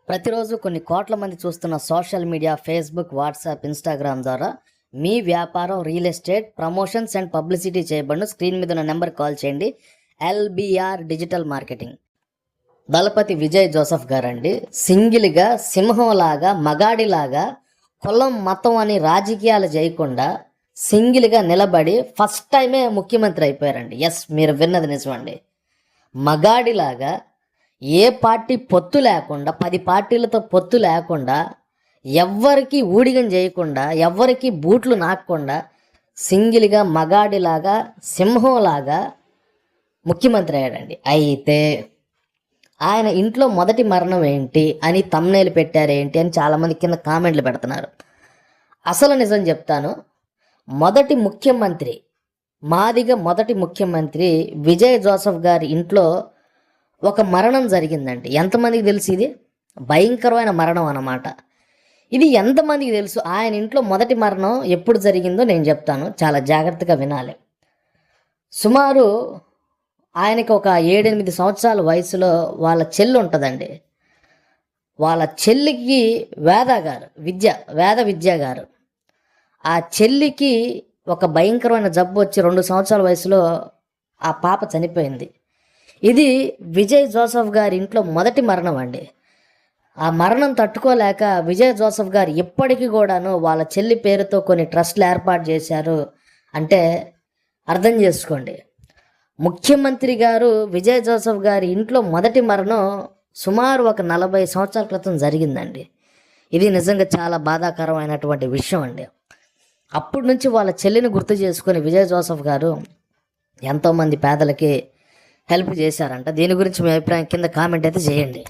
ప్రతిరోజు కొన్ని కోట్ల మంది చూస్తున్న social media Facebook, WhatsApp, Instagram ద్వారా మీ వ్యాపారం real estate promotions and publicity చేయబడిన స్క్రీన్ మీద ఉన్న నెంబర్ కాల్ చేయండి. LBR digital marketing. Thalapathy Vijay Joseph గారండి సింగిల్గా సింహంలాగా మగాడిలాగా కులం మతం అని రాజకీయాలు చేయకుండా సింగిల్గా నిలబడి ఫస్ట్ టైమే ముఖ్యమంత్రి అయిపోయారండి. ఎస్, మీరు విన్నది నిజమండి. మగాడిలాగా ఏ పార్టీ పొత్తు లేకుండా 10 పార్టీలతో పొత్తు లేకుండా ఎవ్వరికి ఊడిగం చేయకుండా ఎవ్వరికి బూట్లు నాకకుండా సింగిల్గా మగాడిలాగా సింహంలాగా ముఖ్యమంత్రి అయ్యాడండి. అయితే ఆయన ఇంట్లో మొదటి మరణం ఏంటి అని తమ్నేలు పెట్టారేంటి అని చాలామంది కింద కామెంట్లు పెడుతున్నారు. అసలు నిజం చెప్తాను, మొదటి ముఖ్యమంత్రి మొదటి ముఖ్యమంత్రి విజయ్ జోసెఫ్ గారి ఇంట్లో ఒక మరణం జరిగిందండి. ఎంతమందికి తెలుసు? ఇది భయంకరమైన మరణం అన్నమాట. ఇది ఎంతమందికి తెలుసు? ఆయన ఇంట్లో మొదటి మరణం ఎప్పుడు జరిగిందో నేను చెప్తాను, చాలా జాగ్రత్తగా వినాలి. సుమారు ఆయనకి ఒక 7-8 సంవత్సరాల వయసులో వాళ్ళ చెల్లి ఉంటుందండి. వాళ్ళ చెల్లికి వేద విద్య గారు ఆ చెల్లికి ఒక భయంకరమైన జబ్బు వచ్చి 2 సంవత్సరాల వయసులో ఆ పాప చనిపోయింది. ఇది విజయ్ జోసెఫ్ గారి ఇంట్లో మొదటి మరణం అండి. ఆ మరణం తట్టుకోలేక విజయ్ జోసెఫ్ గారు ఇప్పటికీ కూడాను వాళ్ళ చెల్లి పేరుతో కొన్ని ట్రస్టులు ఏర్పాటు చేశారు. అంటే అర్థం చేసుకోండి, ముఖ్యమంత్రి గారు విజయ్ జోసెఫ్ గారి ఇంట్లో మొదటి మరణం సుమారు ఒక 40 సంవత్సరాల క్రితం జరిగిందండి. ఇది నిజంగా చాలా బాధాకరమైనటువంటి విషయం అండి. అప్పటి నుంచి వాళ్ళ చెల్లిని గుర్తు చేసుకొని విజయ్ జోసెఫ్ గారు ఎంతోమంది పేదలకి హెల్ప్ చేశారంట. దీని గురించి మీ అభిప్రాయం కింద కామెంట్ అయితే చేయండి.